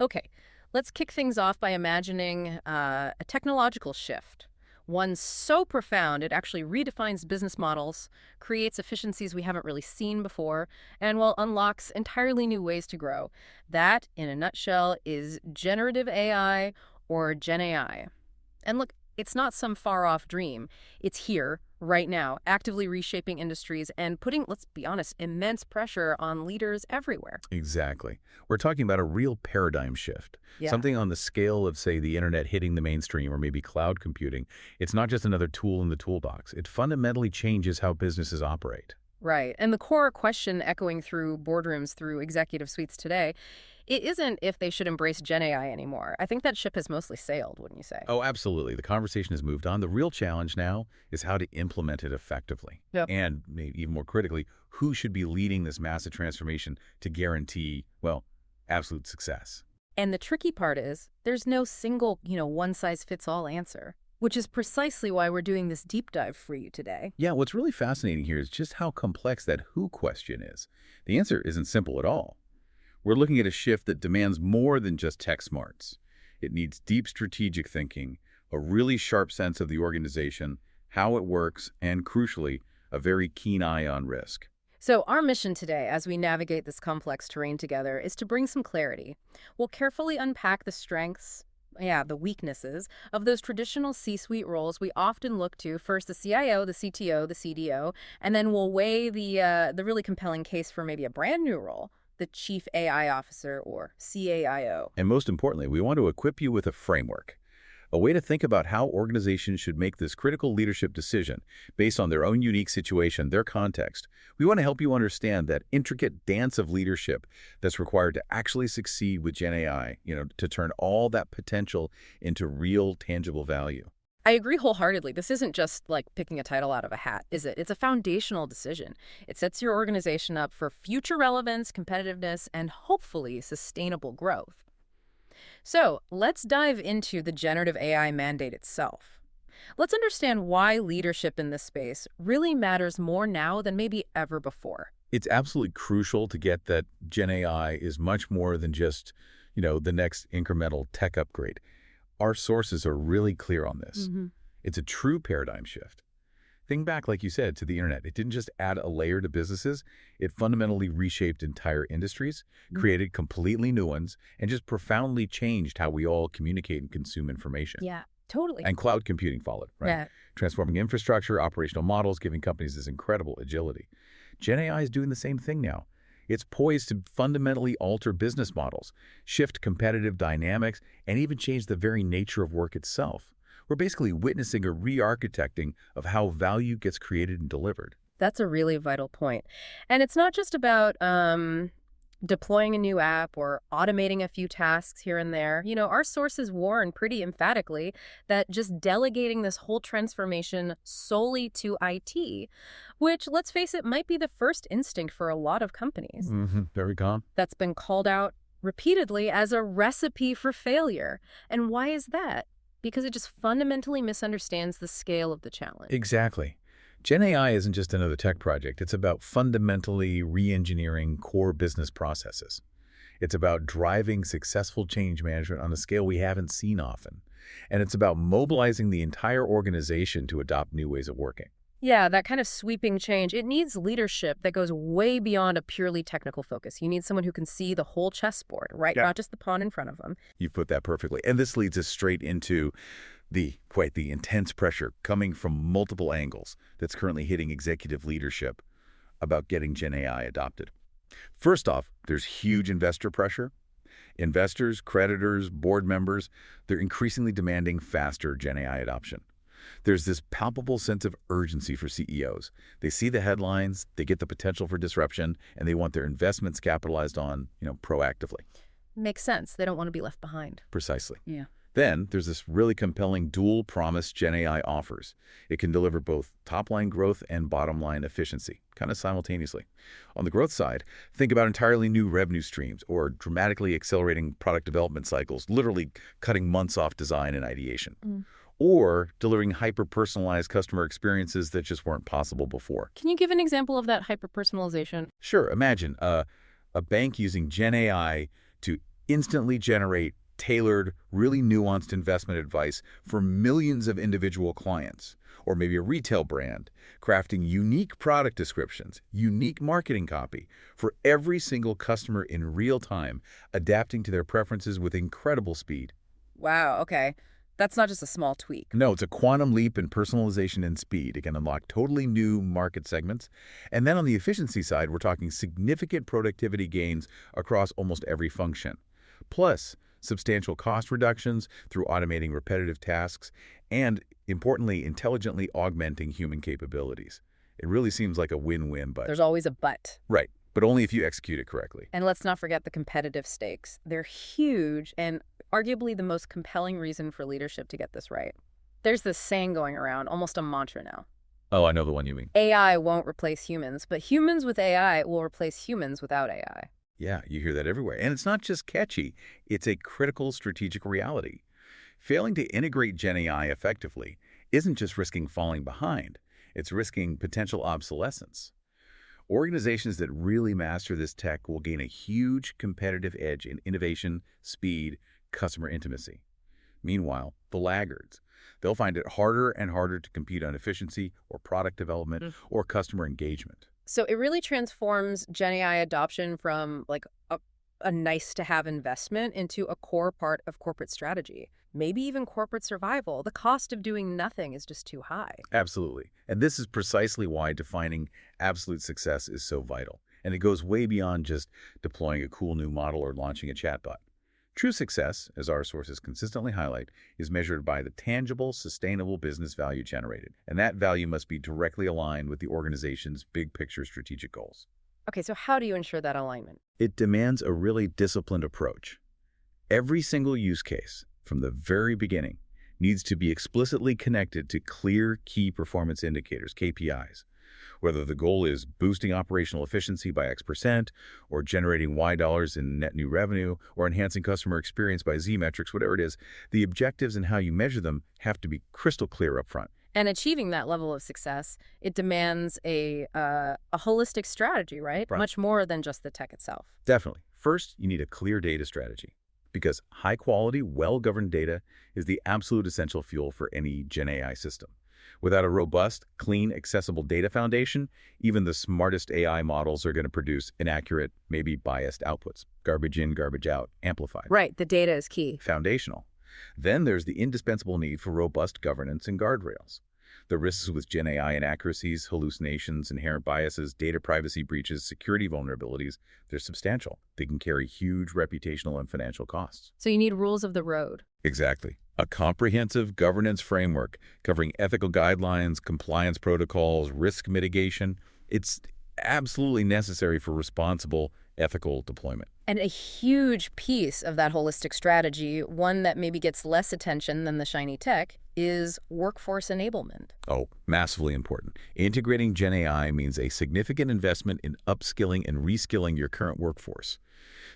Okay, let's kick things off by imagining a technological shift. One so profound it actually redefines business models, creates efficiencies we haven't really seen before, and well, unlocks entirely new ways to grow. That, in a nutshell, is generative AI or Gen AI. And look, it's not some far off dream. It's here, right now, actively reshaping industries and putting, let's be honest, immense pressure on leaders everywhere. Exactly. We're talking about a real paradigm shift, Yeah. something on the scale of, say, the internet hitting the mainstream or maybe cloud computing. It's not just another tool in the toolbox. It fundamentally changes how businesses operate. Right. And the core question echoing through boardrooms, through executive suites today, it isn't if they should embrace Gen AI anymore. I think that ship has mostly sailed, wouldn't you say? Oh, absolutely. The conversation has moved on. The real challenge now is how to implement it effectively. Yep. And maybe even more critically, who should be leading this massive transformation to guarantee, well, absolute success. And the tricky part is there's no single, one size fits all answer, which is precisely why we're doing this deep dive for you today. Yeah, what's really fascinating here is just how complex that who question is. The answer isn't simple at all. We're looking at a shift that demands more than just tech smarts. It needs deep strategic thinking, a really sharp sense of the organization, how it works, and crucially, a very keen eye on risk. So, our mission today, as we navigate this complex terrain together, is to bring some clarity. We'll carefully unpack the strengths, yeah, the weaknesses of those traditional C-suite roles we often look to. First, the CIO, the CTO, the CDO, and then we'll weigh the really compelling case for maybe a brand new role, the Chief AI Officer or CAIO. And most importantly, we want to equip you with a framework, a way to think about how organizations should make this critical leadership decision based on their own unique situation, their context. We want to help you understand that intricate dance of leadership that's required to actually succeed with Gen AI, to turn all that potential into real, tangible value. I agree wholeheartedly. This isn't just like picking a title out of a hat, is it? It's a foundational decision. It sets your organization up for future relevance, competitiveness, and hopefully sustainable growth. So let's dive into the generative AI mandate itself. Let's understand why leadership in this space really matters more now than maybe ever before. It's absolutely crucial to get that Gen AI is much more than just, the next incremental tech upgrade. Our sources are really clear on this. It's a true paradigm shift. Think back, like you said, to the internet. It didn't just add a layer to businesses. It fundamentally reshaped entire industries, created completely new ones, and just profoundly changed how we all communicate and consume information. Yeah, totally. And cloud computing followed, right? Yeah. Transforming infrastructure, operational models, giving companies this incredible agility. Gen AI is doing the same thing now. It's poised to fundamentally alter business models, shift competitive dynamics, and even change the very nature of work itself. We're basically witnessing a re-architecting of how value gets created and delivered. That's a really vital point. And it's not just about deploying a new app or automating a few tasks here and there. Our sources warn pretty emphatically that just delegating this whole transformation solely to IT, which, let's face it, might be the first instinct for a lot of companies. Very calm. That's been called out repeatedly as a recipe for failure. And why is that? Because it just fundamentally misunderstands the scale of the challenge. Exactly. Gen AI isn't just another tech project. It's about fundamentally re-engineering core business processes. It's about driving successful change management on a scale we haven't seen often. And it's about mobilizing the entire organization to adopt new ways of working. Yeah, that kind of sweeping change, it needs leadership that goes way beyond a purely technical focus. You need someone who can see the whole chessboard, right? Yeah. Not just the pawn in front of them. You've put that perfectly. And this leads us straight into quite the intense pressure coming from multiple angles that's currently hitting executive leadership about getting Gen AI adopted. First off, there's huge investor pressure. Investors, creditors, board members, they're increasingly demanding faster Gen AI adoption. There's this palpable sense of urgency for CEOs. They see the headlines, they get the potential for disruption, and they want their investments capitalized on, proactively. Makes sense. They don't want to be left behind. Precisely. Yeah. Then there's this really compelling dual promise Gen AI offers. It can deliver both top-line growth and bottom-line efficiency, kind of simultaneously. On the growth side, think about entirely new revenue streams or dramatically accelerating product development cycles, literally cutting months off design and ideation. Or delivering hyper-personalized customer experiences that just weren't possible before. Can you give an example of that hyper-personalization? Sure, imagine a bank using Gen AI to instantly generate tailored, really nuanced investment advice for millions of individual clients, or maybe a retail brand, crafting unique product descriptions, unique marketing copy for every single customer in real time, adapting to their preferences with incredible speed. Wow, okay. That's not just a small tweak. No, it's a quantum leap in personalization and speed. It can unlock totally new market segments. And then on the efficiency side, we're talking significant productivity gains across almost every function. Plus, substantial cost reductions through automating repetitive tasks and, importantly, intelligently augmenting human capabilities. It really seems like a win-win, but... There's always a but. Right, but only if you execute it correctly. And let's not forget the competitive stakes. They're huge and arguably the most compelling reason for leadership to get this right. There's this saying going around, almost a mantra now. Oh, I know the one you mean. AI won't replace humans, but humans with AI will replace humans without AI. Yeah, you hear that everywhere. And it's not just catchy, it's a critical strategic reality. Failing to integrate GenAI effectively isn't just risking falling behind, it's risking potential obsolescence. Organizations that really master this tech will gain a huge competitive edge in innovation, speed, customer intimacy. Meanwhile, the laggards, they'll find it harder and harder to compete on efficiency or product development or customer engagement. So it really transforms GenAI adoption from like a nice-to-have investment into a core part of corporate strategy, maybe even corporate survival. The cost of doing nothing is just too high. Absolutely. And this is precisely why defining absolute success is so vital. And it goes way beyond just deploying a cool new model or launching a chatbot. True success, as our sources consistently highlight, is measured by the tangible, sustainable business value generated. And that value must be directly aligned with the organization's big picture strategic goals. Okay, so how do you ensure that alignment? It demands a really disciplined approach. Every single use case, from the very beginning, needs to be explicitly connected to clear key performance indicators, KPIs. Whether the goal is boosting operational efficiency by X%, or generating Y dollars in net new revenue, or enhancing customer experience by Z metrics, whatever it is, the objectives and how you measure them have to be crystal clear up front. And achieving that level of success, it demands a holistic strategy, right? Right. Much more than just the tech itself. Definitely. First, you need a clear data strategy, because high-quality, well-governed data is the absolute essential fuel for any GenAI system. Without a robust, clean, accessible data foundation, even the smartest AI models are going to produce inaccurate, maybe biased outputs. Garbage in, garbage out, amplified. Right, the data is key. Foundational. Then there's the indispensable need for robust governance and guardrails. The risks with GenAI inaccuracies, hallucinations, inherent biases, data privacy breaches, security vulnerabilities, they're substantial. They can carry huge reputational and financial costs. So you need rules of the road. Exactly. A comprehensive governance framework covering ethical guidelines, compliance protocols, risk mitigation. It's absolutely necessary for responsible, ethical deployment. And a huge piece of that holistic strategy, one that maybe gets less attention than the shiny tech, is workforce enablement. Oh, massively important. Integrating GenAI means a significant investment in upskilling and reskilling your current workforce.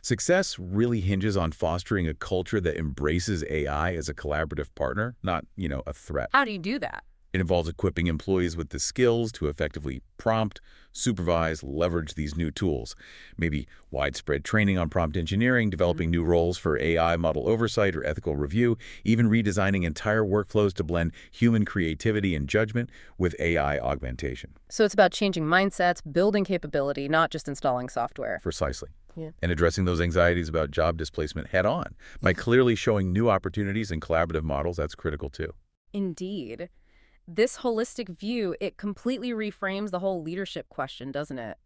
Success really hinges on fostering a culture that embraces AI as a collaborative partner, not, a threat. How do you do that? It involves equipping employees with the skills to effectively prompt, supervise, leverage these new tools. Maybe widespread training on prompt engineering, developing new roles for AI model oversight or ethical review, even redesigning entire workflows to blend human creativity and judgment with AI augmentation. So it's about changing mindsets, building capability, not just installing software. Precisely. Yeah. And addressing those anxieties about job displacement head on by clearly showing new opportunities and collaborative models. That's critical too. Indeed. This holistic view, it completely reframes the whole leadership question, doesn't it?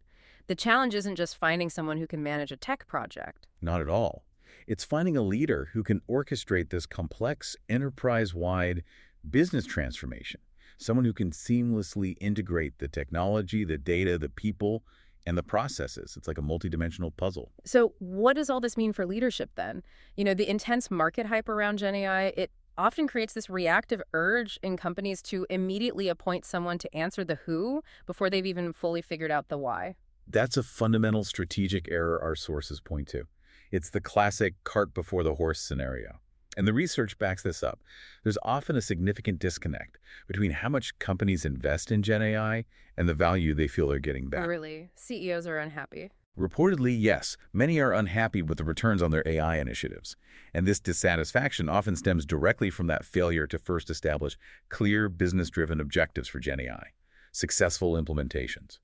The challenge isn't just finding someone who can manage a tech project. Not at all. It's finding a leader who can orchestrate this complex, enterprise-wide business transformation. Someone who can seamlessly integrate the technology, the data, the people, and the processes. It's like a multidimensional puzzle. So what does all this mean for leadership then? The intense market hype around GenAI, it often creates this reactive urge in companies to immediately appoint someone to answer the who before they've even fully figured out the why. That's a fundamental strategic error our sources point to. It's the classic cart before the horse scenario. And the research backs this up. There's often a significant disconnect between how much companies invest in GenAI and the value they feel they're getting back. Really, CEOs are unhappy. Reportedly, yes, many are unhappy with the returns on their AI initiatives, and this dissatisfaction often stems directly from that failure to first establish clear business-driven objectives for GenAI, successful implementations.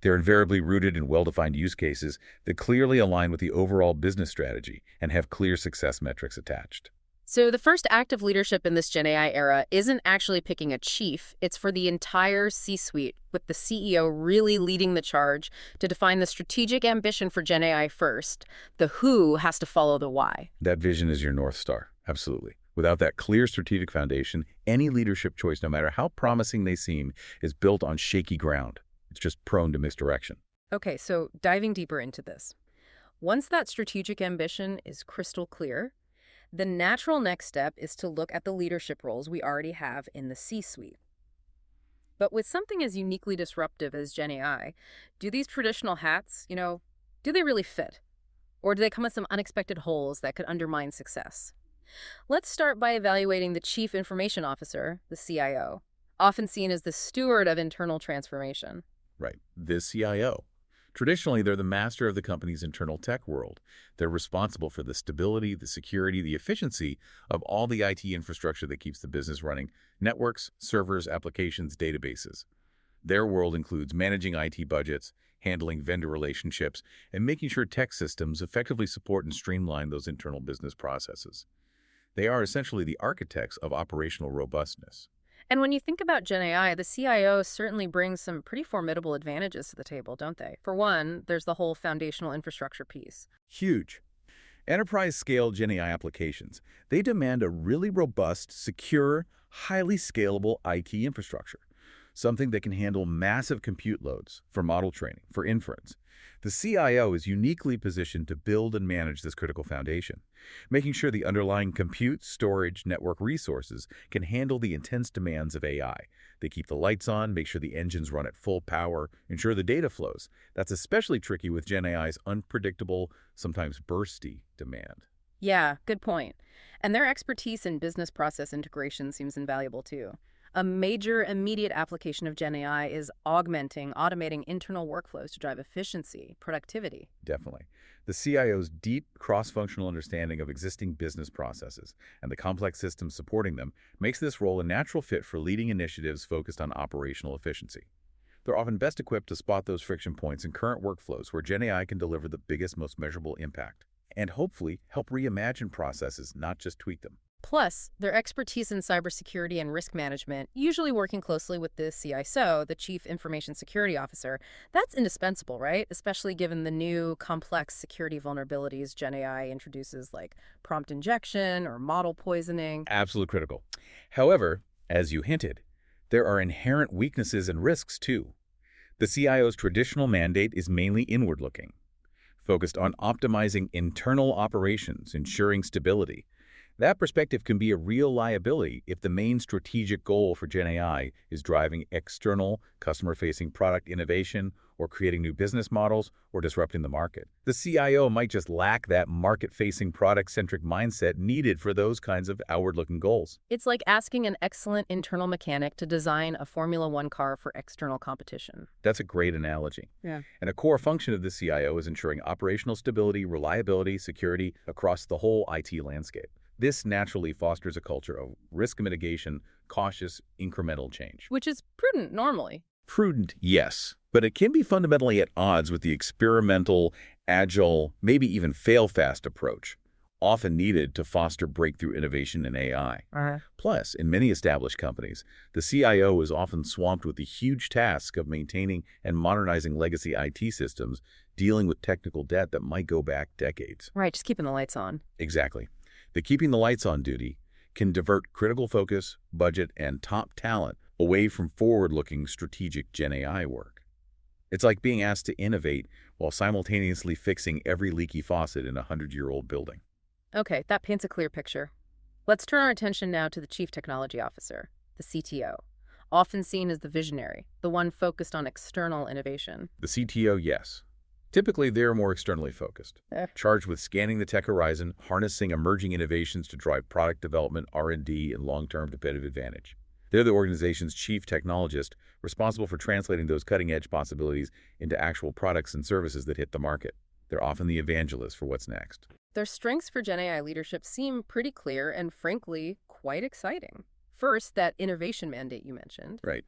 They're invariably rooted in well-defined use cases that clearly align with the overall business strategy and have clear success metrics attached. So the first act of leadership in this Gen AI era isn't actually picking a chief. It's for the entire C-suite, with the CEO really leading the charge to define the strategic ambition for Gen AI first. The who has to follow the why. That vision is your North Star, absolutely. Without that clear strategic foundation, any leadership choice, no matter how promising they seem, is built on shaky ground. It's just prone to misdirection. Okay, so diving deeper into this. Once that strategic ambition is crystal clear, the natural next step is to look at the leadership roles we already have in the C-suite. But with something as uniquely disruptive as Gen AI, do these traditional hats, do they really fit? Or do they come with some unexpected holes that could undermine success? Let's start by evaluating the Chief Information Officer, the CIO, often seen as the steward of internal transformation. Right. This CIO. Traditionally, they're the master of the company's internal tech world. They're responsible for the stability, the security, the efficiency of all the IT infrastructure that keeps the business running: networks, servers, applications, databases. Their world includes managing IT budgets, handling vendor relationships, and making sure tech systems effectively support and streamline those internal business processes. They are essentially the architects of operational robustness. And when you think about Gen AI, the CIO certainly brings some pretty formidable advantages to the table, don't they? For one, there's the whole foundational infrastructure piece. Huge. Enterprise-scale GenAI applications, they demand a really robust, secure, highly scalable IT infrastructure, something that can handle massive compute loads for model training, for inference. The CIO is uniquely positioned to build and manage this critical foundation, making sure the underlying compute, storage, network resources can handle the intense demands of AI. They keep the lights on, make sure the engines run at full power, ensure the data flows. That's especially tricky with GenAI's unpredictable, sometimes bursty demand. Yeah, good point. And their expertise in business process integration seems invaluable too. A major immediate application of Gen AI is automating internal workflows to drive efficiency, productivity. Definitely. The CIO's deep cross-functional understanding of existing business processes and the complex systems supporting them makes this role a natural fit for leading initiatives focused on operational efficiency. They're often best equipped to spot those friction points in current workflows where GenAI can deliver the biggest, most measurable impact, and hopefully help reimagine processes, not just tweak them. Plus, their expertise in cybersecurity and risk management, usually working closely with the CISO, the Chief Information Security Officer, that's indispensable, right? Especially given the new complex security vulnerabilities Gen AI introduces, like prompt injection or model poisoning. Absolutely critical. However, as you hinted, there are inherent weaknesses and risks too. The CIO's traditional mandate is mainly inward-looking, focused on optimizing internal operations, ensuring stability. That perspective can be a real liability if the main strategic goal for GenAI is driving external, customer-facing product innovation or creating new business models or disrupting the market. The CIO might just lack that market-facing, product-centric mindset needed for those kinds of outward-looking goals. It's like asking an excellent internal mechanic to design a Formula One car for external competition. That's a great analogy. Yeah. And a core function of the CIO is ensuring operational stability, reliability, security across the whole IT landscape. This naturally fosters a culture of risk mitigation, cautious, incremental change. Which is prudent normally. Prudent, yes, but it can be fundamentally at odds with the experimental, agile, maybe even fail-fast approach, often needed to foster breakthrough innovation in AI. Plus, in many established companies, the CIO is often swamped with the huge task of maintaining and modernizing legacy IT systems, dealing with technical debt that might go back decades. Right, just keeping the lights on. Exactly. The keeping the lights on duty can divert critical focus, budget, and top talent away from forward-looking strategic GenAI work. It's like being asked to innovate while simultaneously fixing every leaky faucet in a 100-year-old building. Okay, that paints a clear picture. Let's turn our attention now to the Chief Technology Officer, the CTO, often seen as the visionary, the one focused on external innovation. The CTO, yes. Typically, they're more externally focused, charged with scanning the tech horizon, harnessing emerging innovations to drive product development, R&D, and long-term competitive advantage. They're the organization's chief technologist, responsible for translating those cutting-edge possibilities into actual products and services that hit the market. They're often the evangelists for what's next. Their strengths for GenAI leadership seem pretty clear and, frankly, quite exciting. First, that innovation mandate you mentioned. Right.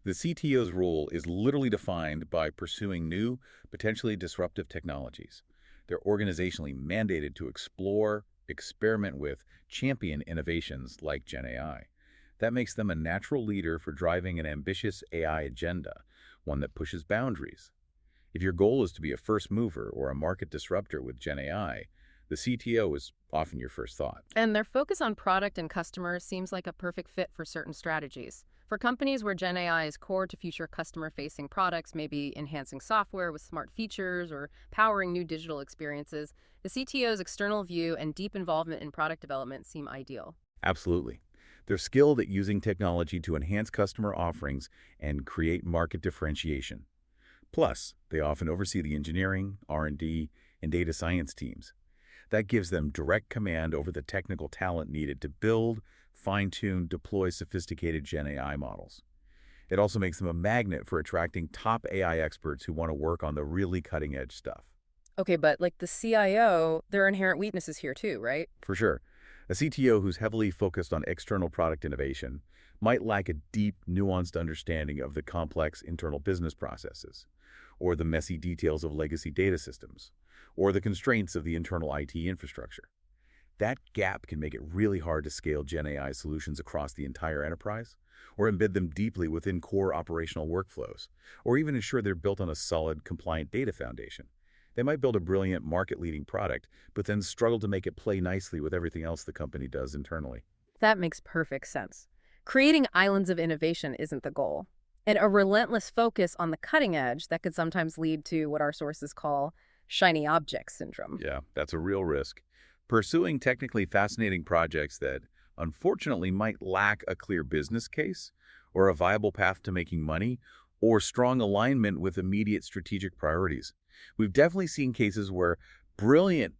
The CTO's role is literally defined by pursuing new, potentially disruptive technologies. They're organizationally mandated to explore, experiment with, champion innovations like GenAI. That makes them a natural leader for driving an ambitious AI agenda, one that pushes boundaries. If your goal is to be a first mover or a market disruptor with GenAI, the CTO is often your first thought. And their focus on product and customer seems like a perfect fit for certain strategies. For companies where GenAI is core to future customer-facing products, maybe enhancing software with smart features or powering new digital experiences, the CTO's external view and deep involvement in product development seem ideal. Absolutely. They're skilled at using technology to enhance customer offerings and create market differentiation. Plus, they often oversee the engineering, R&D, and data science teams. That gives them direct command over the technical talent needed to build, fine-tune, deploy sophisticated Gen AI models. It also makes them a magnet for attracting top AI experts who want to work on the really cutting-edge stuff. Okay, but like the CIO, there are inherent weaknesses here too, right? For sure, a CTO who's heavily focused on external product innovation might lack a deep, nuanced understanding of the complex internal business processes, or the messy details of legacy data systems, or the constraints of the internal IT infrastructure. That gap can make it really hard to scale Gen AI solutions across the entire enterprise, or embed them deeply within core operational workflows, or even ensure they're built on a solid, compliant data foundation. They might build a brilliant, market-leading product, but then struggle to make it play nicely with everything else the company does internally. That makes perfect sense. Creating islands of innovation isn't the goal. And a relentless focus on the cutting edge that could sometimes lead to what our sources call shiny object syndrome. Yeah, that's a real risk. Pursuing technically fascinating projects that, unfortunately, might lack a clear business case, or a viable path to making money, or strong alignment with immediate strategic priorities. We've definitely seen cases where brilliant,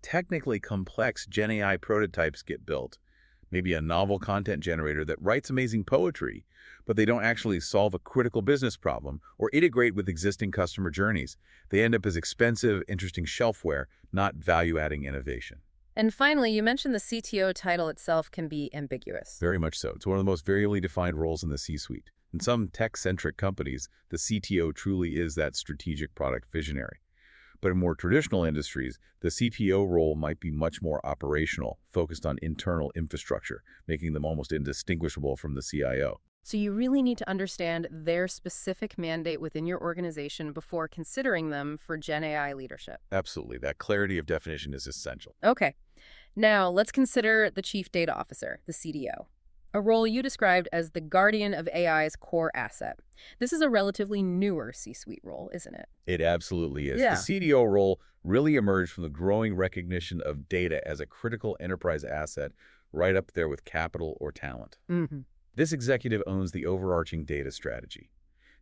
technically complex Gen AI prototypes get built. Maybe a novel content generator that writes amazing poetry, but they don't actually solve a critical business problem or integrate with existing customer journeys. They end up as expensive, interesting shelfware, not value-adding innovation. And finally, you mentioned the CTO title itself can be ambiguous. Very much so. It's one of the most variably defined roles in the C-suite. In some tech-centric companies, the CTO truly is that strategic product visionary. But in more traditional industries, the CTO role might be much more operational, focused on internal infrastructure, making them almost indistinguishable from the CIO. So you really need to understand their specific mandate within your organization before considering them for Gen AI leadership. Absolutely. That clarity of definition is essential. Okay. Now, let's consider the Chief Data Officer, the CDO, a role you described as the guardian of AI's core asset. This is a relatively newer C-suite role, isn't it? It absolutely is. Yeah. The CDO role really emerged from the growing recognition of data as a critical enterprise asset, right up there with capital or talent. Mm-hmm. This executive owns the overarching data strategy.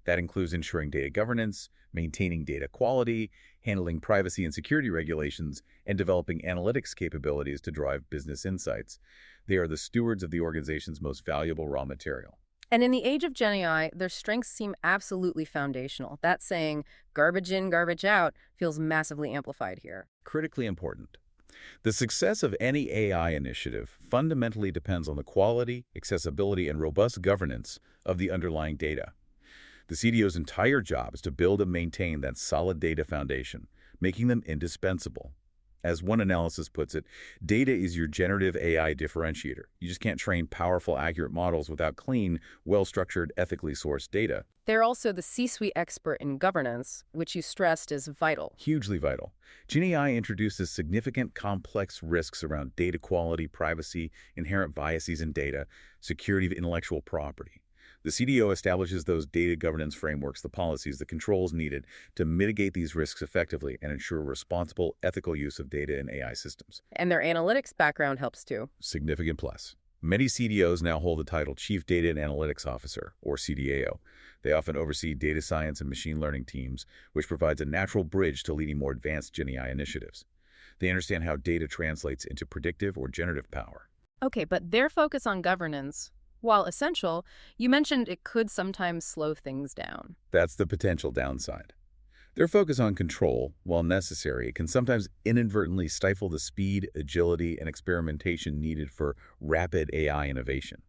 That includes ensuring data governance, maintaining data quality, handling privacy and security regulations, and developing analytics capabilities to drive business insights. They are the stewards of the organization's most valuable raw material. And in the age of Gen AI, their strengths seem absolutely foundational. That saying, garbage in, garbage out, feels massively amplified here. Critically important. The success of any AI initiative fundamentally depends on the quality, accessibility, and robust governance of the underlying data. The CDO's entire job is to build and maintain that solid data foundation, making them indispensable. As one analysis puts it, data is your generative AI differentiator. You just can't train powerful, accurate models without clean, well-structured, ethically sourced data. They're also the C-suite expert in governance, which you stressed is vital. Hugely vital. GenAI introduces significant complex risks around data quality, privacy, inherent biases in data, security of intellectual property. The CDO establishes those data governance frameworks, the policies, the controls needed to mitigate these risks effectively and ensure responsible, ethical use of data in AI systems. And their analytics background helps too. Significant plus. Many CDOs now hold the title Chief Data and Analytics Officer, or CDAO. They often oversee data science and machine learning teams, which provides a natural bridge to leading more advanced GenAI initiatives. They understand how data translates into predictive or generative power. Okay, but their focus on governance, While essential, you mentioned it could sometimes slow things down. That's the potential downside. Their focus on control, while necessary, can sometimes inadvertently stifle the speed, agility, and experimentation needed for rapid AI innovation.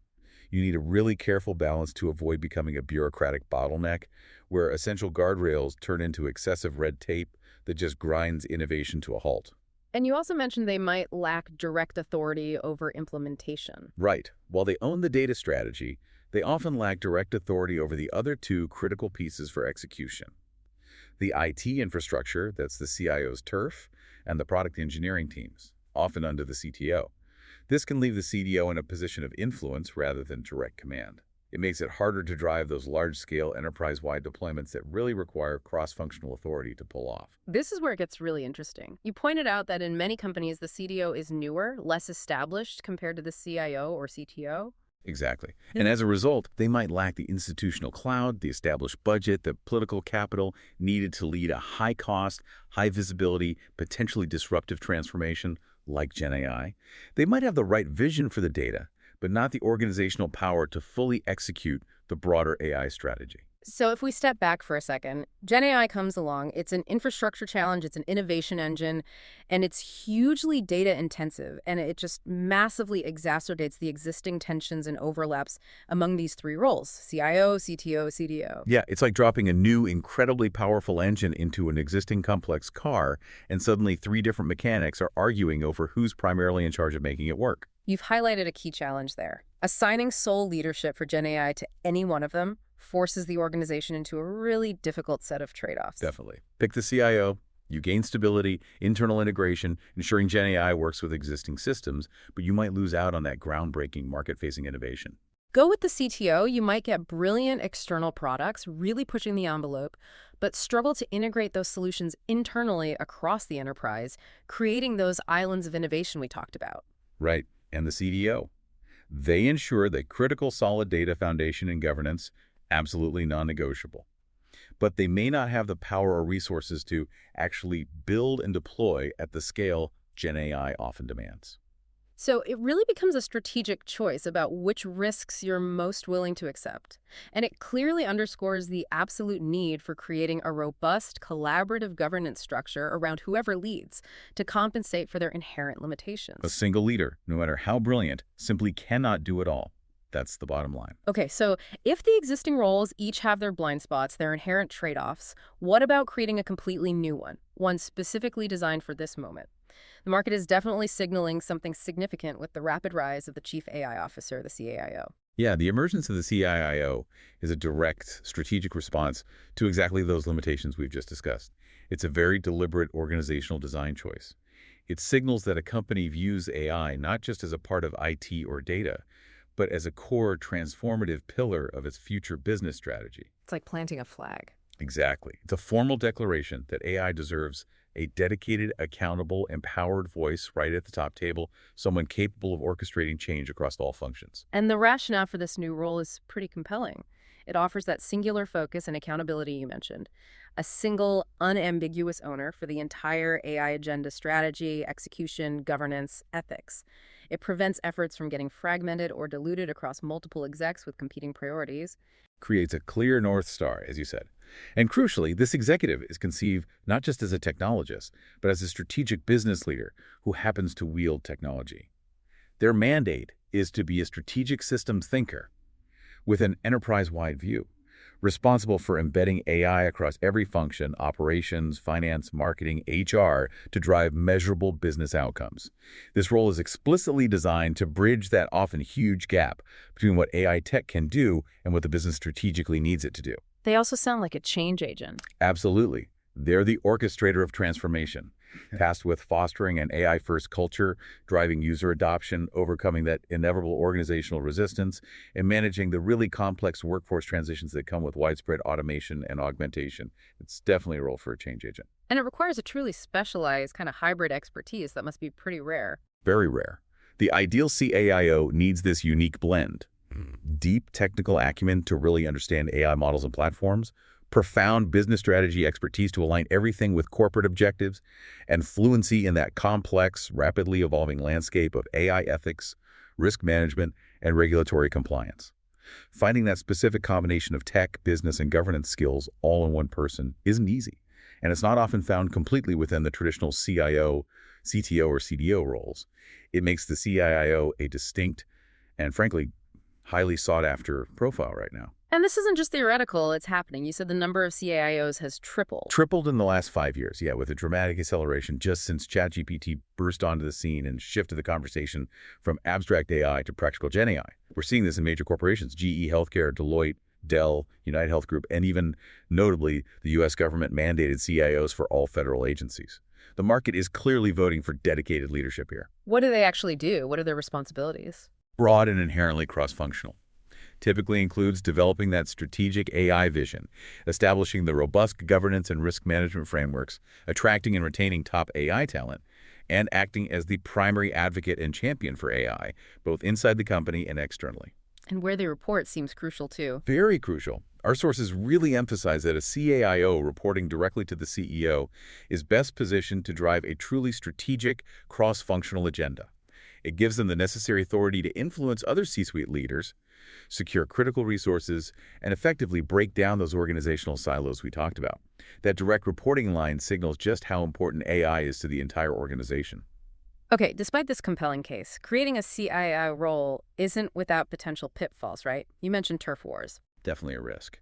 You need a really careful balance to avoid becoming a bureaucratic bottleneck where essential guardrails turn into excessive red tape that just grinds innovation to a halt. And you also mentioned they might lack direct authority over implementation. Right. While they own the data strategy, they often lack direct authority over the other two critical pieces for execution. The IT infrastructure, that's the CIO's turf, and the product engineering teams, often under the CTO. This can leave the CDO in a position of influence rather than direct command. It makes it harder to drive those large-scale enterprise-wide deployments that really require cross-functional authority to pull off. This is where it gets really interesting. You pointed out that in many companies, the CDO is newer, less established compared to the CIO or CTO. Exactly. And as a result, they might lack the institutional cloud, the established budget, the political capital needed to lead a high-cost, high-visibility, potentially disruptive transformation like GenAI. They might have the right vision for the data, but not the organizational power to fully execute the broader AI strategy. So if we step back for a second, GenAI comes along. It's an infrastructure challenge. It's an innovation engine, and it's hugely data intensive, and it just massively exacerbates the existing tensions and overlaps among these three roles: CIO, CTO, CDO. Yeah, it's like dropping a new, incredibly powerful engine into an existing complex car, and suddenly three different mechanics are arguing over who's primarily in charge of making it work. You've highlighted a key challenge there. Assigning sole leadership for GenAI to any one of them forces the organization into a really difficult set of trade-offs. Definitely. Pick the CIO. You gain stability, internal integration, ensuring GenAI works with existing systems, but you might lose out on that groundbreaking market-facing innovation. Go with the CTO. You might get brilliant external products, really pushing the envelope, but struggle to integrate those solutions internally across the enterprise, creating those islands of innovation we talked about. Right. And the CDO. They ensure that critical solid data foundation and governance, absolutely non-negotiable. But they may not have the power or resources to actually build and deploy at the scale GenAI often demands. So it really becomes a strategic choice about which risks you're most willing to accept. And it clearly underscores the absolute need for creating a robust, collaborative governance structure around whoever leads to compensate for their inherent A limitations. single leader, no matter how brilliant, simply cannot do it all. That's the bottom line. Okay, so if the existing roles each have their blind spots, their inherent trade-offs, what about creating a completely new one specifically designed for this moment? The market is definitely signaling something significant with the rapid rise of the Chief AI Officer, the CAIO. Yeah, the emergence of the CIIO is a direct strategic response to exactly those limitations we've just discussed. It's a very deliberate organizational design choice. It signals that a company views AI not just as a part of IT or data, but as a core transformative pillar of its future business strategy. It's like planting a flag. Exactly. It's a formal declaration that AI deserves a dedicated, accountable, empowered voice right at the top table, someone capable of orchestrating change across all functions. And the rationale for this new role is pretty compelling. It offers that singular focus and accountability you mentioned, a single, unambiguous owner for the entire AI agenda strategy, execution, governance, ethics. It prevents efforts from getting fragmented or diluted across multiple execs with competing priorities. Creates a clear North Star, as you said. And crucially, this executive is conceived not just as a technologist, but as a strategic business leader who happens to wield technology. Their mandate is to be a strategic systems thinker with an enterprise-wide view, responsible for embedding AI across every function, operations, finance, marketing, HR, to drive measurable business outcomes. This role is explicitly designed to bridge that often huge gap between what AI tech can do and what the business strategically needs it to do. They also sound like a change agent. Absolutely. They're the orchestrator of transformation, tasked with fostering an AI-first culture, driving user adoption, overcoming that inevitable organizational resistance, and managing the really complex workforce transitions that come with widespread automation and augmentation. It's definitely a role for a change agent. And it requires a truly specialized kind of hybrid expertise that must be pretty rare. Very rare. The ideal CAIO needs this unique blend. Deep technical acumen to really understand AI models and platforms, profound business strategy expertise to align everything with corporate objectives, and fluency in that complex, rapidly evolving landscape of AI ethics, risk management, and regulatory compliance. Finding that specific combination of tech, business, and governance skills all in one person isn't easy, and it's not often found completely within the traditional CIO, CTO, or CDO roles. It makes the CIO a distinct and, frankly, highly sought-after profile right now. And this isn't just theoretical, it's happening. You said the number of CAIOs has tripled. Tripled in the last 5 years, yeah, with a dramatic acceleration just since ChatGPT burst onto the scene and shifted the conversation from abstract AI to practical GenAI. We're seeing this in major corporations, GE Healthcare, Deloitte, Dell, United Health Group, and even, notably, the U.S. government-mandated CIOs for all federal agencies. The market is clearly voting for dedicated leadership here. What do they actually do? What are their responsibilities? Broad and inherently cross-functional. Typically includes developing that strategic AI vision, establishing the robust governance and risk management frameworks, attracting and retaining top AI talent, and acting as the primary advocate and champion for AI, both inside the company and externally. And where they report seems crucial too. Very crucial. Our sources really emphasize that a CAIO reporting directly to the CEO is best positioned to drive a truly strategic, cross-functional agenda. It gives them the necessary authority to influence other C-suite leaders, secure critical resources, and effectively break down those organizational silos we talked about. That direct reporting line signals just how important AI is to the entire organization. Okay, despite this compelling case, creating a CIO role isn't without potential pitfalls, right? You mentioned turf wars. Definitely a risk.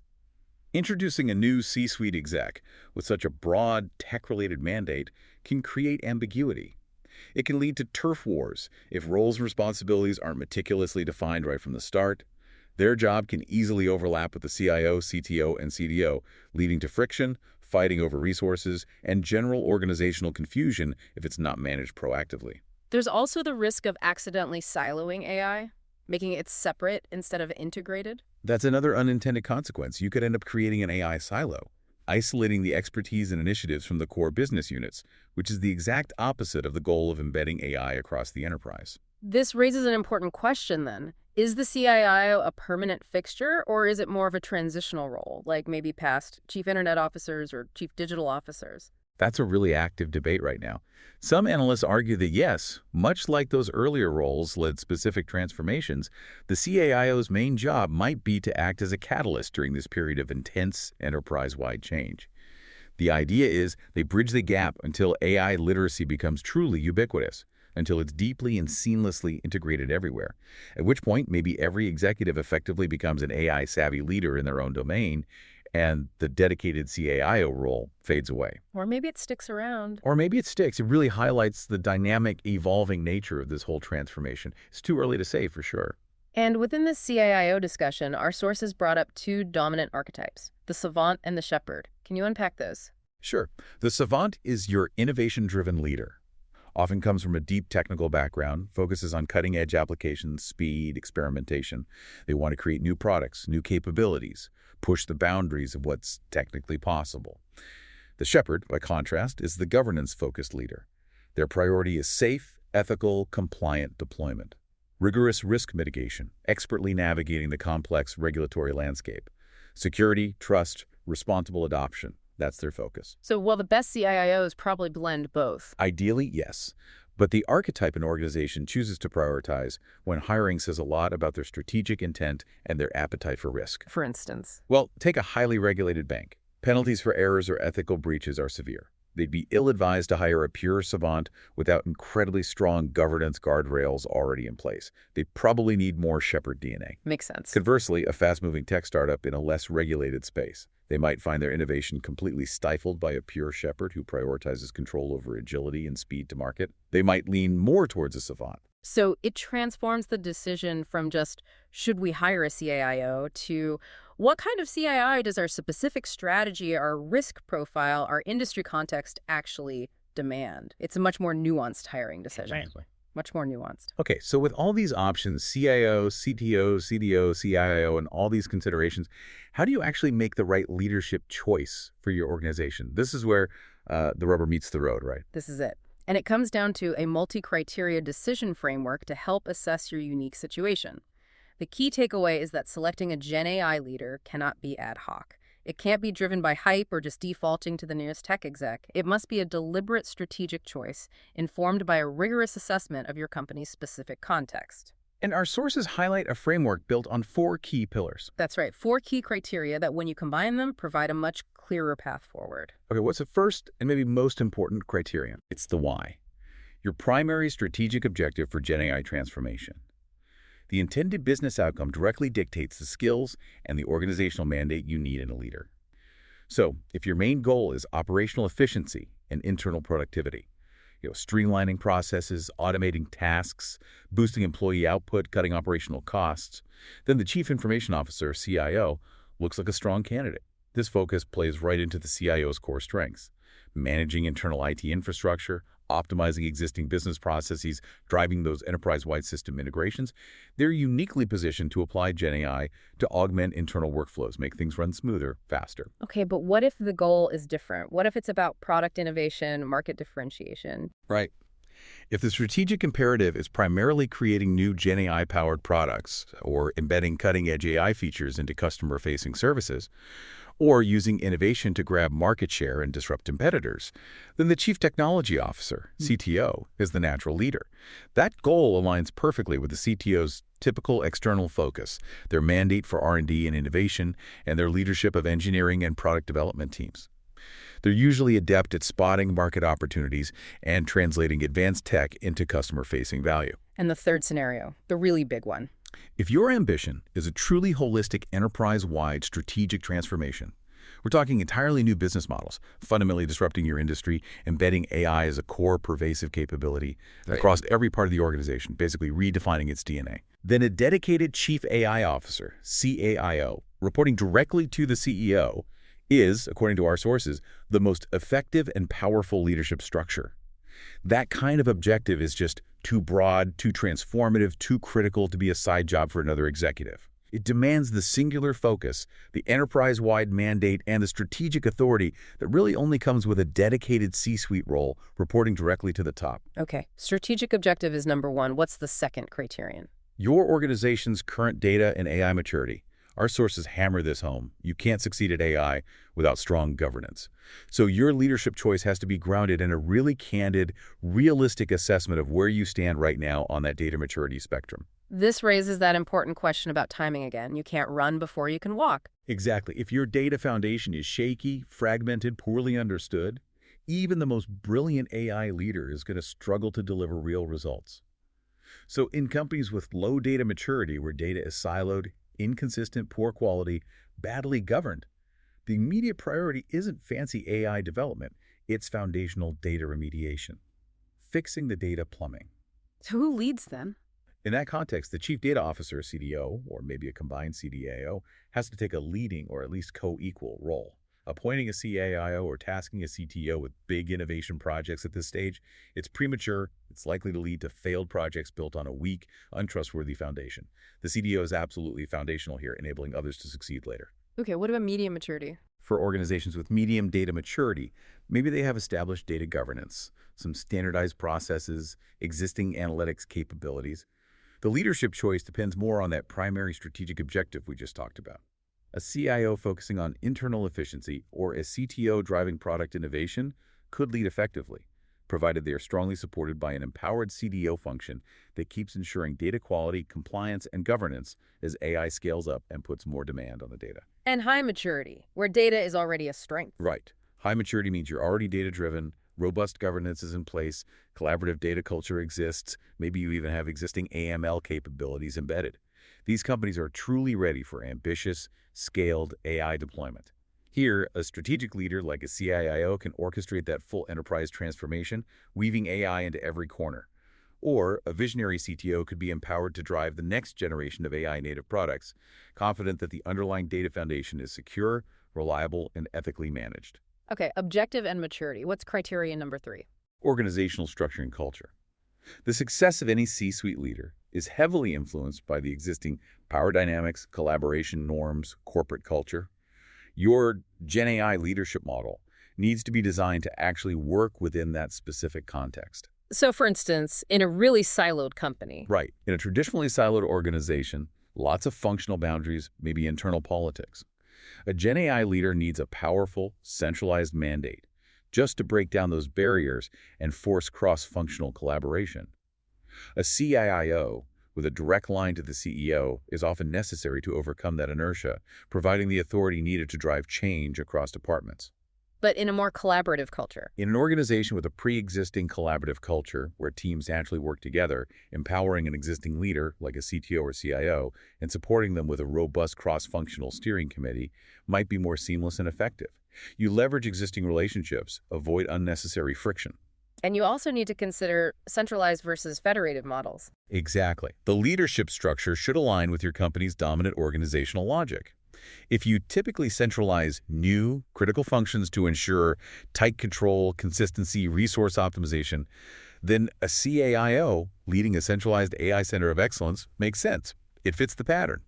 Introducing a new C-suite exec with such a broad, tech-related mandate can create ambiguity. It can lead to turf wars if roles and responsibilities aren't meticulously defined right from the start. Their job can easily overlap with the CIO, CTO, and CDO, leading to friction, fighting over resources, and general organizational confusion if it's not managed proactively. There's also the risk of accidentally siloing AI, making it separate instead of integrated. That's another unintended consequence. You could end up creating an AI silo, isolating the expertise and initiatives from the core business units, which is the exact opposite of the goal of embedding AI across the enterprise. This raises an important question then. Is the CIO a permanent fixture, or is it more of a transitional role, like maybe past chief internet officers or chief digital officers? That's a really active debate right now. Some analysts argue that yes, much like those earlier roles led specific transformations, the CAIO's main job might be to act as a catalyst during this period of intense enterprise-wide change. The idea is they bridge the gap until AI literacy becomes truly ubiquitous, until it's deeply and seamlessly integrated everywhere, at which point maybe every executive effectively becomes an AI-savvy leader in their own domain, and the dedicated CAIO role fades away. Or maybe it sticks around. Or maybe it sticks. It really highlights the dynamic, evolving nature of this whole transformation. It's too early to say for sure. And within this CIO discussion, our sources brought up two dominant archetypes, the savant and the shepherd. Can you unpack those? Sure. The savant is your innovation-driven leader. Often comes from a deep technical background, focuses on cutting-edge applications, speed, experimentation. They want to create new products, new capabilities, push the boundaries of what's technically possible. The shepherd, by contrast, is the governance-focused leader. Their priority is safe, ethical, compliant deployment. Rigorous risk mitigation, expertly navigating the complex regulatory landscape. Security, trust, responsible adoption. That's their focus. So while the best CIOs probably blend both. Ideally, yes. But the archetype an organization chooses to prioritize when hiring says a lot about their strategic intent and their appetite for risk. For instance. Well, take a highly regulated bank. Penalties for errors or ethical breaches are severe. They'd be ill-advised to hire a pure savant without incredibly strong governance guardrails already in place. They probably need more shepherd DNA. Makes sense. Conversely, a fast-moving tech startup in a less regulated space. They might find their innovation completely stifled by a pure shepherd who prioritizes control over agility and speed to market. They might lean more towards a savant. So it transforms the decision from just, should we hire a CIO, to what kind of CIO does our specific strategy, our risk profile, our industry context actually demand? It's a much more nuanced hiring decision. Exactly. Much more nuanced. Okay, so with all these options, CIO, CTO, CDO, CIO, and all these considerations, how do you actually make the right leadership choice for your organization? This is where the rubber meets the road, right? This is it. And it comes down to a multi-criteria decision framework to help assess your unique situation. The key takeaway is that selecting a GenAI leader cannot be ad hoc. It can't be driven by hype or just defaulting to the nearest tech exec. It must be a deliberate strategic choice informed by a rigorous assessment of your company's specific context. And our sources highlight a framework built on 4 key pillars. That's right, 4 key criteria that when you combine them, provide a much clearer path forward. Okay, what's the first and maybe most important criterion? It's the why. Your primary strategic objective for GenAI transformation. The intended business outcome directly dictates the skills and the organizational mandate you need in a leader. So, if your main goal is operational efficiency and internal productivity, streamlining processes, automating tasks, boosting employee output, cutting operational costs, then the Chief Information Officer, CIO, looks like a strong candidate. This focus plays right into the CIO's core strengths: managing internal IT infrastructure, optimizing existing business processes, driving those enterprise-wide system integrations. They're uniquely positioned to apply GenAI to augment internal workflows, make things run smoother, faster. Okay, but what if the goal is different? What if it's about product innovation, market differentiation? Right. If the strategic imperative is primarily creating new GenAI-powered products or embedding cutting-edge AI features into customer-facing services, or using innovation to grab market share and disrupt competitors, then the Chief Technology Officer, CTO, is the natural leader. That goal aligns perfectly with the CTO's typical external focus, their mandate for R&D and innovation, and their leadership of engineering and product development teams. They're usually adept at spotting market opportunities and translating advanced tech into customer-facing value. And the third scenario, the really big one. If your ambition is a truly holistic, enterprise-wide strategic transformation, we're talking entirely new business models, fundamentally disrupting your industry, embedding AI as a core pervasive capability across every part of the organization, basically redefining its DNA. Then a dedicated Chief AI Officer, CAIO, reporting directly to the CEO, is, according to our sources, the most effective and powerful leadership structure. That kind of objective is just too broad, too transformative, too critical to be a side job for another executive. It demands the singular focus, the enterprise-wide mandate, and the strategic authority that really only comes with a dedicated C-suite role reporting directly to the top. Okay, strategic objective is number 1. What's the second criterion? Your organization's current data and AI maturity. Our sources hammer this home. You can't succeed at AI without strong governance. So your leadership choice has to be grounded in a really candid, realistic assessment of where you stand right now on that data maturity spectrum. This raises that important question about timing again. You can't run before you can walk. Exactly. If your data foundation is shaky, fragmented, poorly understood, even the most brilliant AI leader is going to struggle to deliver real results. So in companies with low data maturity, where data is siloed, inconsistent, poor quality, badly governed, the immediate priority isn't fancy AI development, it's foundational data remediation, fixing the data plumbing. So who leads then? In that context, the Chief Data Officer, CDO, or maybe a combined CDAO, has to take a leading or at least co-equal role. Appointing a CAIO or tasking a CTO with big innovation projects at this stage, it's premature, it's likely to lead to failed projects built on a weak, untrustworthy foundation. The CDO is absolutely foundational here, enabling others to succeed later. Okay, what about medium maturity? For organizations with medium data maturity, maybe they have established data governance, some standardized processes, existing analytics capabilities. The leadership choice depends more on that primary strategic objective we just talked about. A CIO focusing on internal efficiency or a CTO driving product innovation could lead effectively, provided they are strongly supported by an empowered CDO function that keeps ensuring data quality, compliance, and governance as AI scales up and puts more demand on the data. And high maturity, where data is already a strength. Right. High maturity means you're already data-driven, robust governance is in place, collaborative data culture exists, maybe you even have existing AML capabilities embedded. These companies are truly ready for ambitious, scaled AI deployment. Here, a strategic leader like a CIO can orchestrate that full enterprise transformation, weaving AI into every corner. Or a visionary CTO could be empowered to drive the next generation of AI-native products, confident that the underlying data foundation is secure, reliable, and ethically managed. Okay, objective and maturity. What's criteria number 3? Organizational structure and culture. The success of any C-suite leader is heavily influenced by the existing power dynamics, collaboration norms, corporate culture. Your GenAI leadership model needs to be designed to actually work within that specific context. So, for instance, in a really siloed company. Right. In a traditionally siloed organization, lots of functional boundaries, maybe internal politics. A GenAI leader needs a powerful, centralized mandate just to break down those barriers and force cross-functional collaboration. A CIIO with a direct line to the CEO is often necessary to overcome that inertia, providing the authority needed to drive change across departments. But in a more collaborative culture. In an organization with a pre-existing collaborative culture where teams naturally work together, empowering an existing leader, like a CTO or CIO, and supporting them with a robust cross-functional steering committee might be more seamless and effective. You leverage existing relationships, avoid unnecessary friction. And you also need to consider centralized versus federated models. Exactly. The leadership structure should align with your company's dominant organizational logic. If you typically centralize new, critical functions to ensure tight control, consistency, resource optimization, then a CAIO leading a centralized AI center of excellence makes sense. It fits the pattern.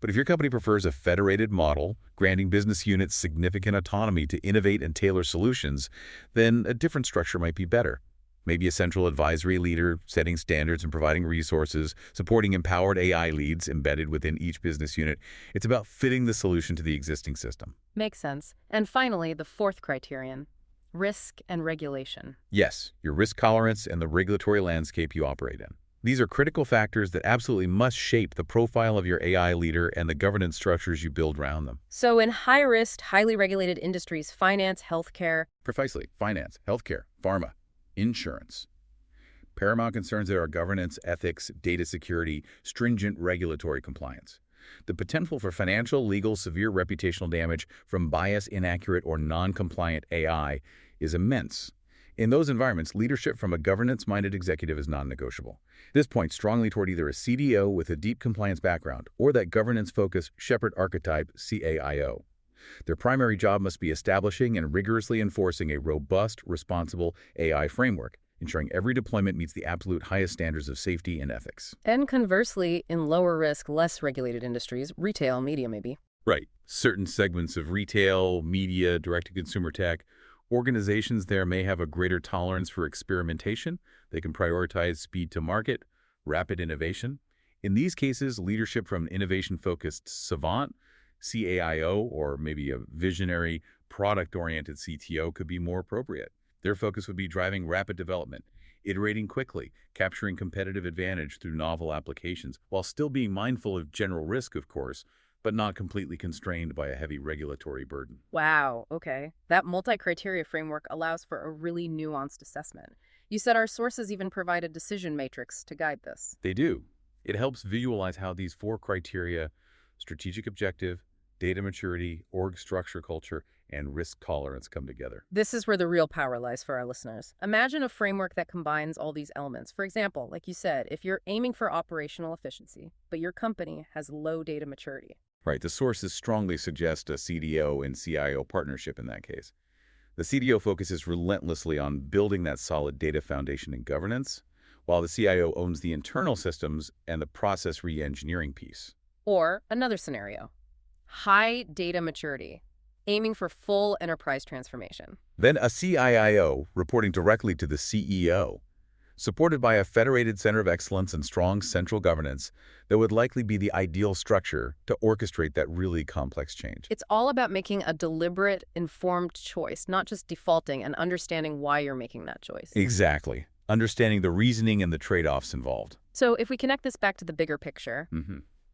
But if your company prefers a federated model, granting business units significant autonomy to innovate and tailor solutions, then a different structure might be better. Maybe a central advisory leader setting standards and providing resources, supporting empowered AI leads embedded within each business unit. It's about fitting the solution to the existing system. Makes sense. And finally, the fourth criterion, risk and regulation. Yes, your risk tolerance and the regulatory landscape you operate in. These are critical factors that absolutely must shape the profile of your AI leader and the governance structures you build around them. So in high-risk, highly regulated industries, finance, healthcare. Precisely. Finance, healthcare, pharma, insurance. Paramount concerns there are governance, ethics, data security, stringent regulatory compliance. The potential for financial, legal, severe reputational damage from biased, inaccurate, or non-compliant AI is immense. In those environments, leadership from a governance-minded executive is non-negotiable. This points strongly toward either a CDO with a deep compliance background or that governance-focused shepherd archetype CAIO. Their primary job must be establishing and rigorously enforcing a robust, responsible AI framework, ensuring every deployment meets the absolute highest standards of safety and ethics. And conversely, in lower-risk, less regulated industries, retail, media maybe. Right. Certain segments of retail, media, direct-to-consumer tech, organizations there may have a greater tolerance for experimentation. They can prioritize speed to market, rapid innovation. In these cases, leadership from an innovation-focused savant, CAIO, or maybe a visionary, product-oriented CTO could be more appropriate. Their focus would be driving rapid development, iterating quickly, capturing competitive advantage through novel applications, while still being mindful of general risk, of course, but not completely constrained by a heavy regulatory burden. Wow, okay. That multi-criteria framework allows for a really nuanced assessment. You said our sources even provide a decision matrix to guide this. They do. It helps visualize how these four criteria, strategic objective, data maturity, org structure culture, and risk tolerance come together. This is where the real power lies for our listeners. Imagine a framework that combines all these elements. For example, like you said, if you're aiming for operational efficiency, but your company has low data maturity. Right, the sources strongly suggest a CDO and CIO partnership in that case. The CDO focuses relentlessly on building that solid data foundation and governance, while the CIO owns the internal systems and the process re-engineering piece. Or another scenario, high data maturity, aiming for full enterprise transformation. Then a CIIO reporting directly to the CEO, supported by a federated center of excellence and strong central governance that would likely be the ideal structure to orchestrate that really complex change. It's all about making a deliberate, informed choice, not just defaulting and understanding why you're making that choice. Exactly. Understanding the reasoning and the trade-offs involved. So if we connect this back to the bigger picture,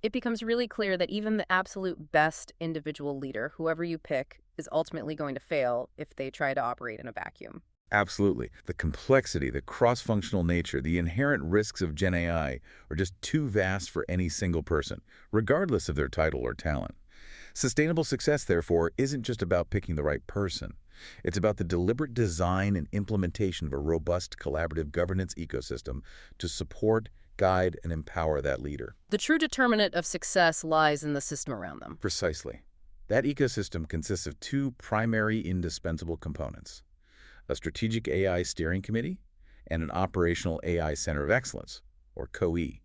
it becomes really clear that even the absolute best individual leader, whoever you pick, is ultimately going to fail if they try to operate in a vacuum. Absolutely. The complexity, the cross-functional nature, the inherent risks of GenAI are just too vast for any single person, regardless of their title or talent. Sustainable success, therefore, isn't just about picking the right person. It's about the deliberate design and implementation of a robust collaborative governance ecosystem to support, guide, and empower that leader. The true determinant of success lies in the system around them. Precisely. That ecosystem consists of two primary indispensable components: a strategic AI steering committee and an operational AI center of excellence, or COE.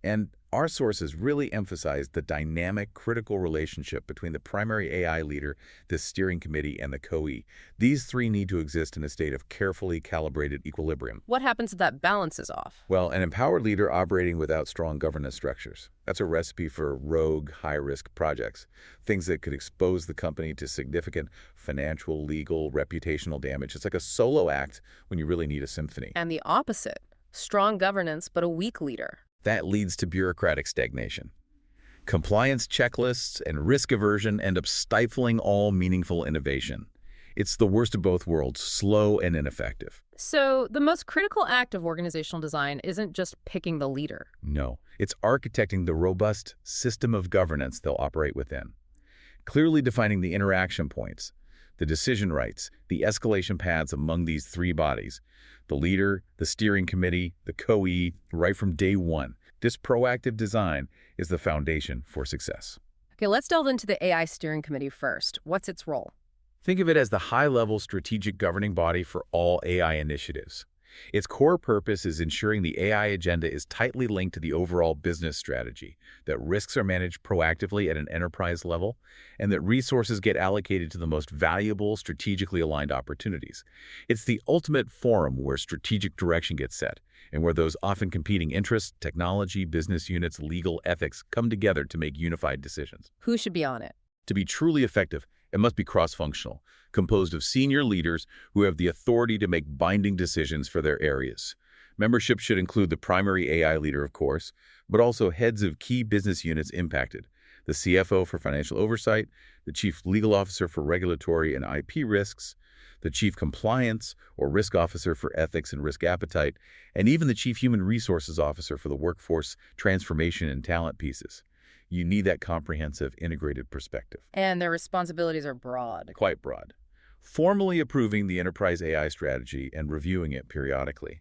And Our sources really emphasize the dynamic, critical relationship between the primary AI leader, the steering committee, and the COE. These three need to exist in a state of carefully calibrated equilibrium. What happens if that balance is off? Well, an empowered leader operating without strong governance structures. That's a recipe for rogue, high-risk projects, things that could expose the company to significant financial, legal, reputational damage. It's like a solo act when you really need a symphony. And the opposite, strong governance but a weak leader. That leads to bureaucratic stagnation. Compliance checklists and risk aversion end up stifling all meaningful innovation. It's the worst of both worlds, slow and ineffective. So the most critical act of organizational design isn't just picking the leader. No, it's architecting the robust system of governance they'll operate within. Clearly defining the interaction points, the decision rights, the escalation paths among these three bodies, the leader, the steering committee, the COE, right from day one. This proactive design is the foundation for success. Okay, let's delve into the AI steering committee first. What's its role? Think of it as the high-level strategic governing body for all AI initiatives. Its core purpose is ensuring the AI agenda is tightly linked to the overall business strategy, that risks are managed proactively at an enterprise level, and that resources get allocated to the most valuable, strategically aligned opportunities. It's the ultimate forum where strategic direction gets set, and where those often competing interests, technology, business units, legal, ethics, come together to make unified decisions. Who should be on it? To be truly effective, it must be cross-functional, composed of senior leaders who have the authority to make binding decisions for their areas. Membership should include the primary AI leader, of course, but also heads of key business units impacted, the CFO for financial oversight, the chief legal officer for regulatory and IP risks, the chief compliance or risk officer for ethics and risk appetite, and even the chief human resources officer for the workforce transformation and talent pieces. You need that comprehensive, integrated perspective. And their responsibilities are broad. Quite broad. Formally approving the enterprise AI strategy and reviewing it periodically.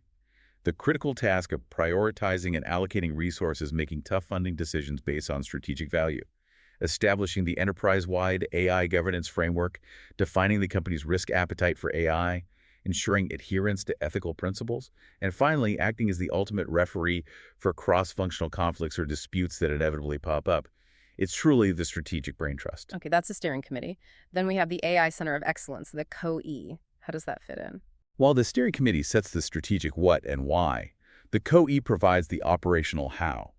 The critical task of prioritizing and allocating resources, making tough funding decisions based on strategic value. Establishing the enterprise-wide AI governance framework, defining the company's risk appetite for AI, ensuring adherence to ethical principles, and finally, acting as the ultimate referee for cross-functional conflicts or disputes that inevitably pop up. It's truly the strategic brain trust. Okay, that's the steering committee. Then we have the AI Center of Excellence, the COE. How does that fit in? While the steering committee sets the strategic what and why, the COE provides the operational how.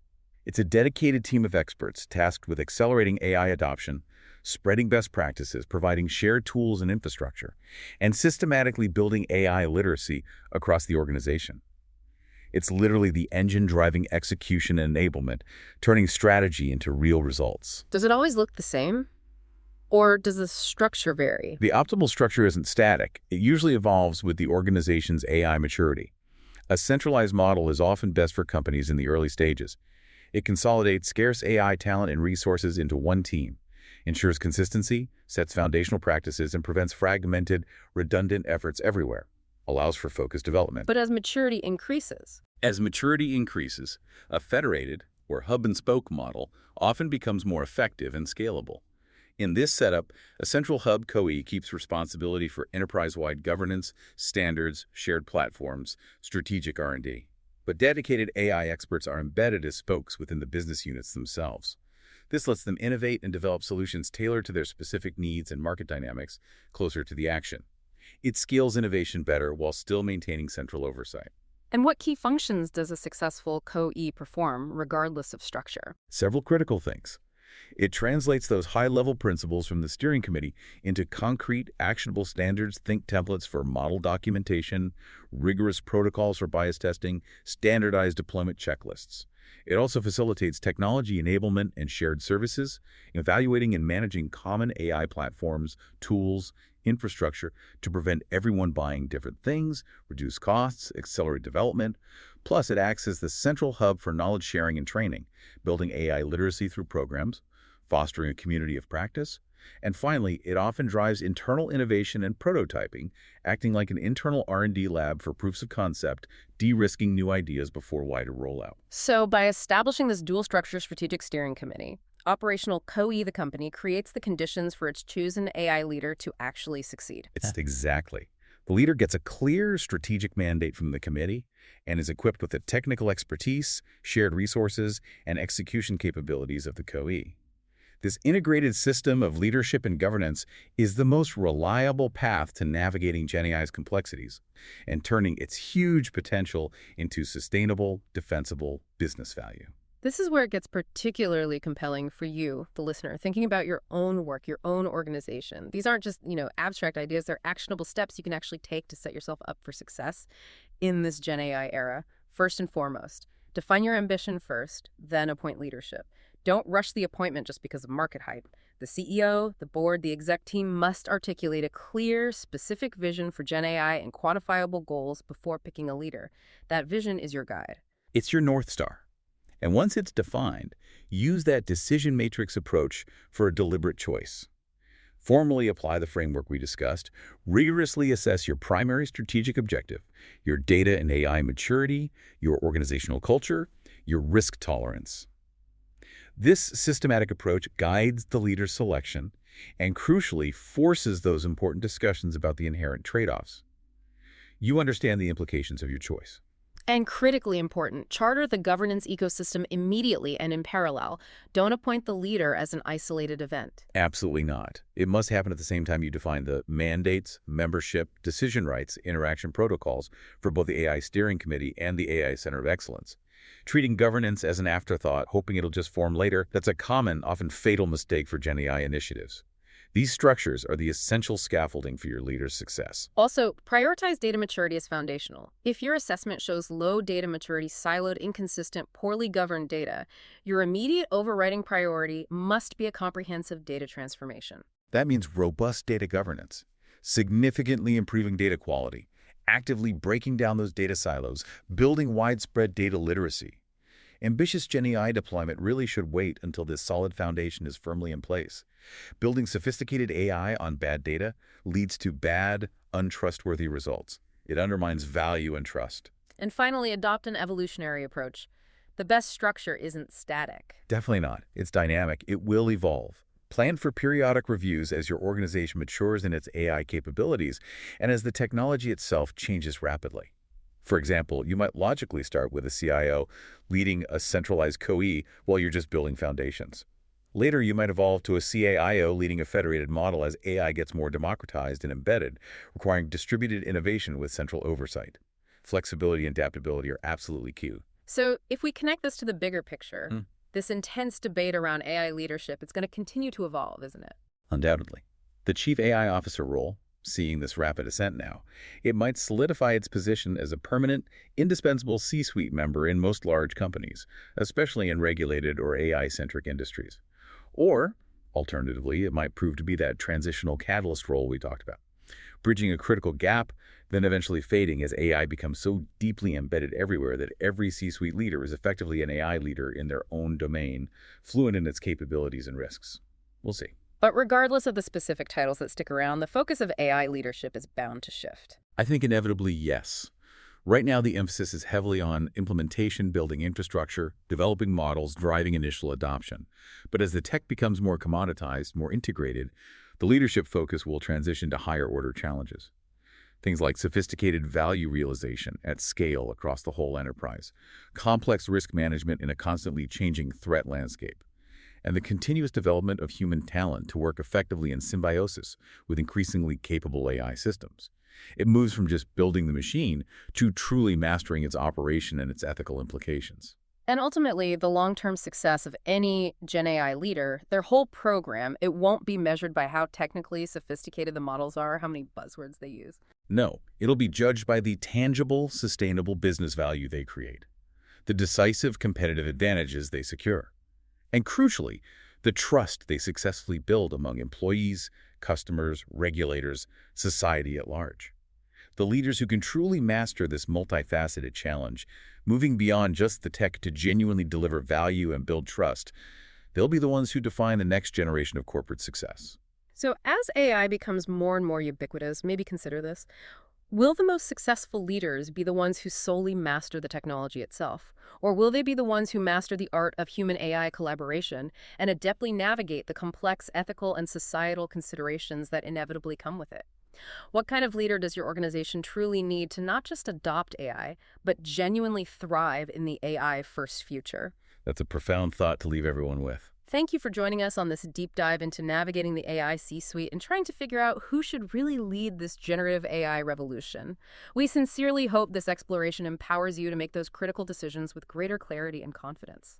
It's a dedicated team of experts tasked with accelerating AI adoption, spreading best practices, providing shared tools and infrastructure, and systematically building AI literacy across the organization. It's literally the engine driving execution and enablement, turning strategy into real results. Does it always look the same? Or does the structure vary? The optimal structure isn't static. It usually evolves with the organization's AI maturity. A centralized model is often best for companies in the early stages. It consolidates scarce AI talent and resources into one team, ensures consistency, sets foundational practices, and prevents fragmented, redundant efforts everywhere, allows for focused development. But as maturity increases? As maturity increases, a federated, or hub-and-spoke model often becomes more effective and scalable. In this setup, a central hub COE keeps responsibility for enterprise-wide governance, standards, shared platforms, strategic R&D. But dedicated AI experts are embedded as spokes within the business units themselves. This lets them innovate and develop solutions tailored to their specific needs and market dynamics closer to the action. It scales innovation better while still maintaining central oversight. And what key functions does a successful COE perform, regardless of structure? Several critical things. It translates those high-level principles from the steering committee into concrete, actionable standards, think templates for model documentation, rigorous protocols for bias testing, standardized deployment checklists. It also facilitates technology enablement and shared services, evaluating and managing common AI platforms, tools, infrastructure to prevent everyone buying different things, reduce costs, accelerate development. Plus, it acts as the central hub for knowledge sharing and training, building AI literacy through programs, fostering a community of practice. And finally, it often drives internal innovation and prototyping, acting like an internal R&D lab for proofs of concept, de-risking new ideas before wider rollout. So by establishing this dual-structure strategic steering committee, operational COE, the company, creates the conditions for its chosen AI leader to actually succeed. It's exactly. The leader gets a clear strategic mandate from the committee and is equipped with the technical expertise, shared resources, and execution capabilities of the COE. This integrated system of leadership and governance is the most reliable path to navigating GenAI's complexities and turning its huge potential into sustainable, defensible business value. This is where it gets particularly compelling for you, the listener, thinking about your own work, your own organization. These aren't just, abstract ideas. They're actionable steps you can actually take to set yourself up for success in this Gen AI era. First and foremost, define your ambition first, then appoint leadership. Don't rush the appointment just because of market hype. The CEO, the board, the exec team must articulate a clear, specific vision for Gen AI and quantifiable goals before picking a leader. That vision is your guide. It's your North Star. And once it's defined, use that decision matrix approach for a deliberate choice. Formally apply the framework we discussed, rigorously assess your primary strategic objective, your data and AI maturity, your organizational culture, your risk tolerance. This systematic approach guides the leader's selection and, crucially, forces those important discussions about the inherent trade-offs. You understand the implications of your choice. And critically important, charter the governance ecosystem immediately and in parallel. Don't appoint the leader as an isolated event. Absolutely not. It must happen at the same time you define the mandates, membership, decision rights, interaction protocols for both the AI Steering Committee and the AI Center of Excellence. Treating governance as an afterthought, hoping it'll just form later, that's a common, often fatal mistake for GenAI initiatives. These structures are the essential scaffolding for your leader's success. Also, prioritize data maturity as foundational. If your assessment shows low data maturity, siloed, inconsistent, poorly governed data, your immediate overriding priority must be a comprehensive data transformation. That means robust data governance, significantly improving data quality, actively breaking down those data silos, building widespread data literacy. Ambitious GenAI deployment really should wait until this solid foundation is firmly in place. Building sophisticated AI on bad data leads to bad, untrustworthy results. It undermines value and trust. And finally, adopt an evolutionary approach. The best structure isn't static. Definitely not. It's dynamic. It will evolve. Plan for periodic reviews as your organization matures in its AI capabilities and as the technology itself changes rapidly. For example, you might logically start with a CIO leading a centralized COE while you're just building foundations. Later, you might evolve to a CAIO leading a federated model as AI gets more democratized and embedded, requiring distributed innovation with central oversight. Flexibility and adaptability are absolutely key. So if we connect this to the bigger picture, this intense debate around AI leadership, it's going to continue to evolve, isn't it? Undoubtedly. The Chief AI Officer role, seeing this rapid ascent now, it might solidify its position as a permanent, indispensable C-suite member in most large companies, especially in regulated or AI-centric industries. Or, alternatively, it might prove to be that transitional catalyst role we talked about, bridging a critical gap, then eventually fading as AI becomes so deeply embedded everywhere that every C-suite leader is effectively an AI leader in their own domain, fluent in its capabilities and risks. We'll see. But regardless of the specific titles that stick around, the focus of AI leadership is bound to shift. I think inevitably, yes. Right now, the emphasis is heavily on implementation, building infrastructure, developing models, driving initial adoption. But as the tech becomes more commoditized, more integrated, the leadership focus will transition to higher-order challenges. Things like sophisticated value realization at scale across the whole enterprise, complex risk management in a constantly changing threat landscape, and the continuous development of human talent to work effectively in symbiosis with increasingly capable AI systems. It moves from just building the machine to truly mastering its operation and its ethical implications. And ultimately, the long-term success of any GenAI leader, their whole program, it won't be measured by how technically sophisticated the models are, how many buzzwords they use. No, it'll be judged by the tangible, sustainable business value they create, the decisive competitive advantages they secure, and crucially, the trust they successfully build among employees, customers, regulators, society at large. The leaders who can truly master this multifaceted challenge, moving beyond just the tech to genuinely deliver value and build trust, they'll be the ones who define the next generation of corporate success. So as AI becomes more and more ubiquitous, maybe consider this. Will the most successful leaders be the ones who solely master the technology itself? Or will they be the ones who master the art of human-AI collaboration and adeptly navigate the complex ethical and societal considerations that inevitably come with it? What kind of leader does your organization truly need to not just adopt AI, but genuinely thrive in the AI-first future? That's a profound thought to leave everyone with. Thank you for joining us on this deep dive into navigating the AI C-suite and trying to figure out who should really lead this generative AI revolution. We sincerely hope this exploration empowers you to make those critical decisions with greater clarity and confidence.